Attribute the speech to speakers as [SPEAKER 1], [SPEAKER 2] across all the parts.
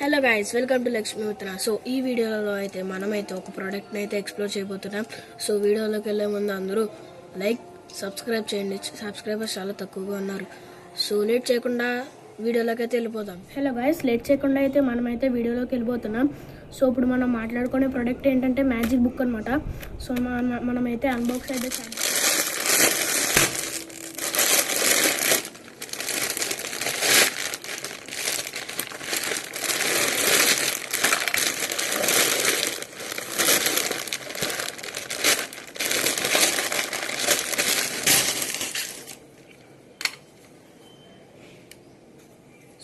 [SPEAKER 1] Hello guys, welcome to Lakshmi మిత్ర. So ఈ వీడియోలో అయితే మనమైతే ఒక ప్రోడక్ట్ని అయితే ఎక్స్ప్లోర్ చేయబోతున్నాం. సో వీడియోలోకి వెళ్ళే ముందు అందరూ లైక్, సబ్స్క్రైబ్ చేయండి. సబ్స్క్రైబర్స్ చాలా తక్కువగా ఉన్నారు. సో లేట్ చేయకుండా వీడియోలోకి అయితే వెళ్ళిపోతాం. హలో గైస్, లేట్ చేయకుండా అయితే మనమైతే వీడియోలోకి వెళ్ళిపోతున్నాం. సో ఇప్పుడు మనం మాట్లాడుకునే ప్రోడక్ట్ ఏంటంటే మ్యాజిక్ బుక్ అనమాట. సో మనమైతే అన్బాక్స్ అయితే చేద్దాం.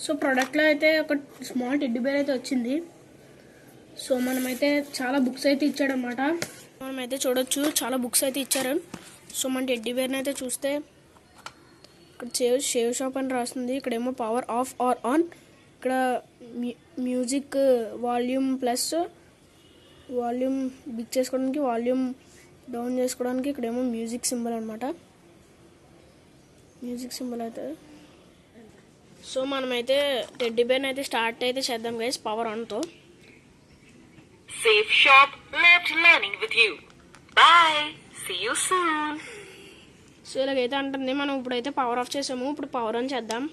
[SPEAKER 1] సో ప్రోడక్ట్లో అయితే ఒక స్మాల్ టెడ్డీ బేర్ అయితే వచ్చింది. సో మనమైతే చాలా బుక్స్ అయితే ఇచ్చాడనమాట. మనమైతే చూడొచ్చు, చాలా బుక్స్ అయితే ఇచ్చారు. సో మన టెడ్డీ బేర్ని అయితే చూస్తే ఇక్కడ షేవ్ షాప్ అని రాస్తుంది. ఇక్కడేమో పవర్ ఆఫ్ ఆర్ ఆన్, ఇక్కడ music volume plus volume big చేసుకోవడానికి, వాల్యూమ్ డౌన్ చేసుకోవడానికి. ఇక్కడేమో మ్యూజిక్ సింబల్ అనమాట. మ్యూజిక్ సింబల్ అయితే సో మనమైతే టెడ్డీ బేర్ని అయితే స్టార్ట్ అయితే చేద్దాం గైస్, పవర్ ఆన్తో.
[SPEAKER 2] Safe shop, loved learning with you. Bye. See you soon.
[SPEAKER 1] So ఇలాగైతే అంటుంది. మనం ఇప్పుడైతే పవర్ ఆఫ్ చేసాము. ఇప్పుడు పవర్ ఆన్ చేద్దాం.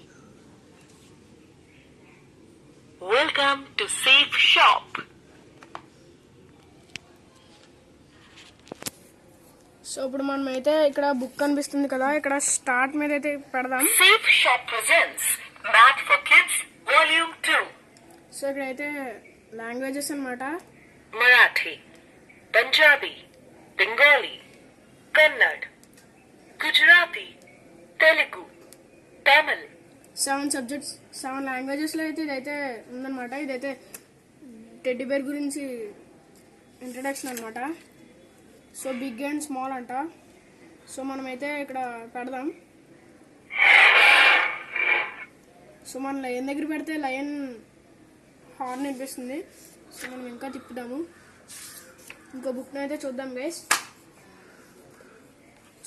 [SPEAKER 2] Welcome to Safe Shop.
[SPEAKER 1] So ఇప్పుడు మనమైతే ఇక్కడ బుక్ కనిపిస్తుంది కదా, ఇక్కడ స్టార్ట్ మీద అయితే పెడదాం.
[SPEAKER 2] Safe Shop presents Math for Kids Volume 2.
[SPEAKER 1] So ఇక్కడైతే లాంగ్వేజెస్ అనమాట.
[SPEAKER 2] Marathi, Punjabi, Bengali, Kannada, Gujarati, Telugu, Tamil.
[SPEAKER 1] 7 subjects, 7 లాంగ్వేజెస్లో అయితే ఇదైతే ఉందన్నమాట. ఇదైతే టెడ్డీ బేర్ గురించి ఇంట్రడక్షన్ అనమాట. సో బిగ్ అండ్ స్మాల్ అంట. సో మనమైతే ఇక్కడ పెడదాం. సో మన లయన్ దగ్గర పెడితే లయన్ హార్న్ వినిపిస్తుంది. సో మనం ఇంకా తిప్పుదాము. ఇంకో బుక్ని అయితే చూద్దాం గైస్.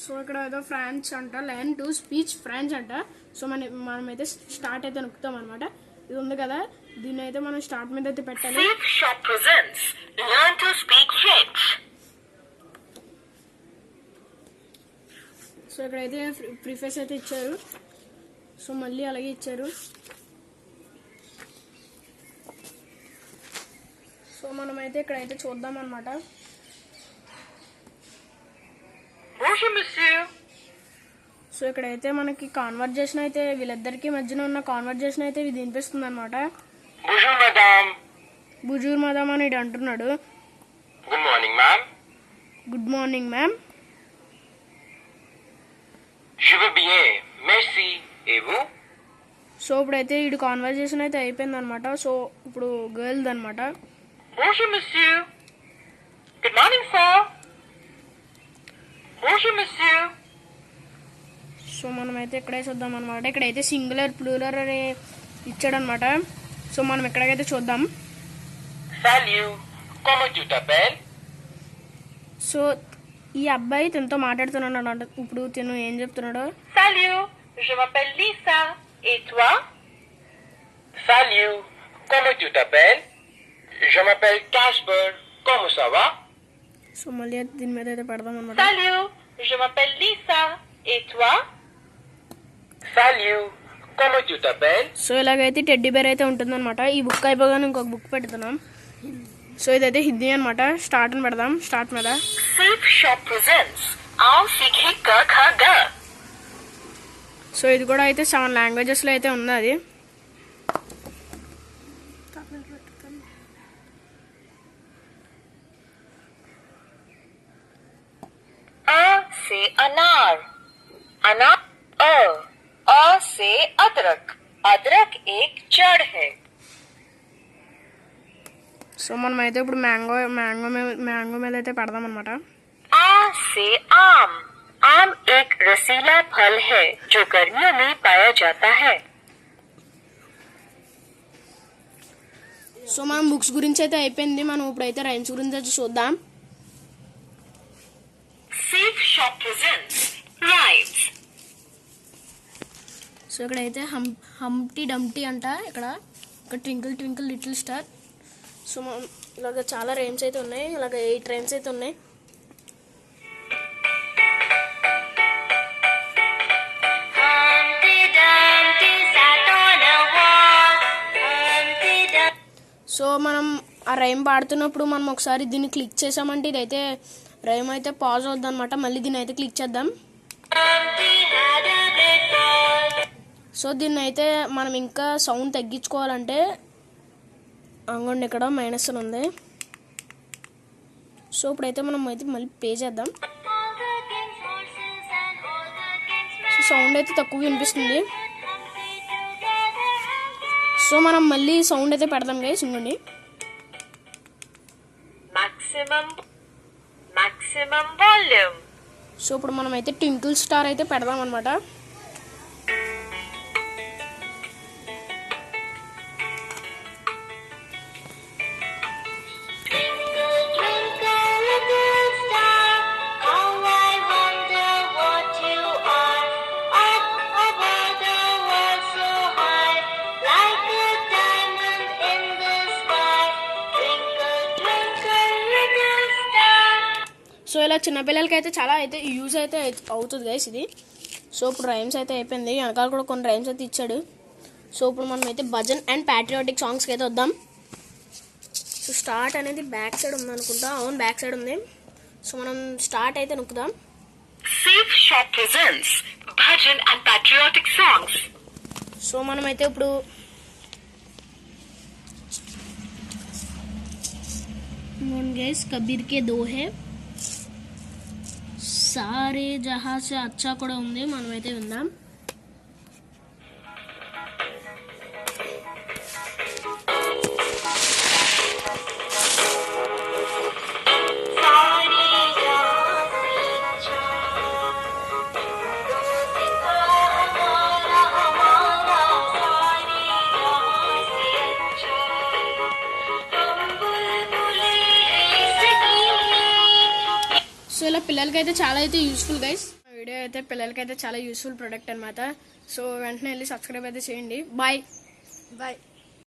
[SPEAKER 1] సో ఇక్కడ ఏదో ఫ్రాన్స్ అంట, లయన్ టు స్పీచ్ ఫ్రాన్స్ అంట. సో మనమైతే స్టార్ట్ అయితే నొక్కుతాం అనమాట. ఇది ఉంది కదా, దీన్ని అయితే మనం స్టార్ట్ మీద అయితే పెట్టాలి.
[SPEAKER 2] Safe Shop presents Learn to Speak French.
[SPEAKER 1] So ఇక్కడైతే ప్రిఫేస్ అయితే ఇచ్చారు. సో మళ్ళీ అలాగే ఇచ్చారు. సో మనమైతే ఇక్కడైతే చూద్దాం అనమాట.
[SPEAKER 2] Bonjour monsieur.
[SPEAKER 1] సో ఇక్కడైతే మనకి కాన్వర్జేషన్ అయితే వీళ్ళిద్దరికి మధ్యన ఉన్న కాన్వర్జేషన్ అయితే ఇది వినిపిస్తుంది అనమాట.
[SPEAKER 2] Bonjour madame.
[SPEAKER 1] బుజూర్ మదమ్ అని ఇటు అంటున్నాడు.
[SPEAKER 2] Good morning ma'am.
[SPEAKER 1] Good morning ma'am.
[SPEAKER 2] Je vais bien. Merci. Et vous?
[SPEAKER 1] So ఇప్పుడైతే ఇటు కాన్వర్జేషన్ అయితే అయిపోయింది అనమాట. సో ఇప్పుడు గర్ల్ది అనమాట.
[SPEAKER 2] Bonjour monsieur. Good morning sir. Bonjour monsieur.
[SPEAKER 1] So మనమైతే ఇక్కడే చూద్దాం అనమాట. ఇక్కడైతే సింగులర్ ప్లూరల్ అని ఇచ్చాడనమాట. సో మనం ఎక్కడికైతే చూద్దాం.
[SPEAKER 2] Salut. Comment tu t'appelles?
[SPEAKER 1] So ఈ అబ్బాయి తనతో మాట్లాడుతున్నాడు. ఇప్పుడు తను ఏం చెప్తున్నాడో.
[SPEAKER 2] Salut. Je m'appelle Lisa. Et toi? Salut. Comment tu t'appelles? Je m'appelle Casper. Comment ça va?
[SPEAKER 1] So మళ్ళీ దీని మీద అయితే పెడదాం అనమాట.
[SPEAKER 2] Salut. Je m'appelle Lisa. Et toi? Salut. Comment tu t'appelles?
[SPEAKER 1] So ఇలాగైతే టెడ్డీ బేర్ అయితే ఉంటుందన్నమాట. ఈ బుక్ అయిపోగానే ఇంకొక బుక్ పెడుతున్నాం. సో ఇదైతే హిందీ అనమాట. స్టార్ట్ అని పెడదాం. స్టార్ట్ మీద.
[SPEAKER 2] Safe Shop presents Aao Seekhe Ka Kha Ga.
[SPEAKER 1] So ఇది కూడా అయితే 7 లాంగ్వేజెస్లో అయితే ఉంది అది.
[SPEAKER 2] A se अनार, अनार A से अदरक, अदरक एक जड़ है.
[SPEAKER 1] సో మనమైతే ఇప్పుడు మ్యాంగో మీద అయితే పెడదాం అనమాట.
[SPEAKER 2] A से आम, आम एक रसीला फल है जो गर्मियों में पाया जाता है.
[SPEAKER 1] సో మనం బుక్స్ గురించి అయితే అయిపోయింది. మనం ఇప్పుడైతే రైమ్స్ గురించి అయితే చూద్దాం.
[SPEAKER 2] Safe Shop presents rhymes.
[SPEAKER 1] So ఇక్కడైతే హంప్టీ డంప్టీ అంట. ఇక్కడ ఇక్కడ twinkle twinkle little star. So మనం ఇలాగ చాలా రైమ్స్ అయితే ఉన్నాయి, ఇలాగ 8 రైమ్స్ అయితే ఉన్నాయి. సో మనం ఆ రైమ్ పాడుతున్నప్పుడు మనం ఒకసారి దీన్ని క్లిక్ చేసామంటే ఇదైతే రైమ్ అయితే పాజ్ అవుద్ది అనమాట. మళ్ళీ దీన్ని అయితే క్లిక్ చేద్దాం. సో దీన్ని అయితే మనం ఇంకా సౌండ్ తగ్గించుకోవాలంటే అంగండి ఇక్కడ మైనస్ అని ఉంది. సో ఇప్పుడైతే మనం అయితే మళ్ళీ పే చేద్దాం. సో సౌండ్ అయితే తక్కువ వినిపిస్తుంది. సో మనం మళ్ళీ సౌండ్ అయితే పెడదాం గైస్. ఇంకోండి
[SPEAKER 2] maximum volume.
[SPEAKER 1] సో ఇప్పుడు మనం అయితే ట్వింకిల్ స్టార్ అయితే పెడదాం అనమాట. సో ఇలా చిన్నపిల్లలకి అయితే చాలా అయితే యూజ్ అయితే అవుతుంది గైస్ ఇది. సో ఇప్పుడు రైమ్స్ అయితే అయిపోయింది, వెనకాల కూడా కొన్ని రైమ్స్ అయితే ఇచ్చాడు. సో ఇప్పుడు మనం అయితే భజన్ అండ్ ప్యాట్రియాటిక్ సాంగ్స్కి అయితే వద్దాం. సో స్టార్ట్ అనేది బ్యాక్ సైడ్ ఉంది అనుకుంటా. అవును బ్యాక్ సైడ్ ఉంది. సో మనం స్టార్ట్ అయితే నొక్కుదాం.
[SPEAKER 2] Safe Shop presents bhajan and patriotic songs.
[SPEAKER 1] So మనమైతే ఇప్పుడు గైస్ కబీర్ కే దో హే, సారే జహా సే అచ్చా కూడా ఉంది, మనమైతే విందాం. సో ఇలా పిల్లలకైతే చాలా అయితే యూస్ఫుల్ గైస్. వీడియో అయితే పిల్లలకైతే చాలా యూస్ఫుల్ ప్రోడక్ట్ అనమాట. సో వెంటనే వెళ్ళి సబ్స్క్రైబ్ అయితే చేయండి. బాయ్.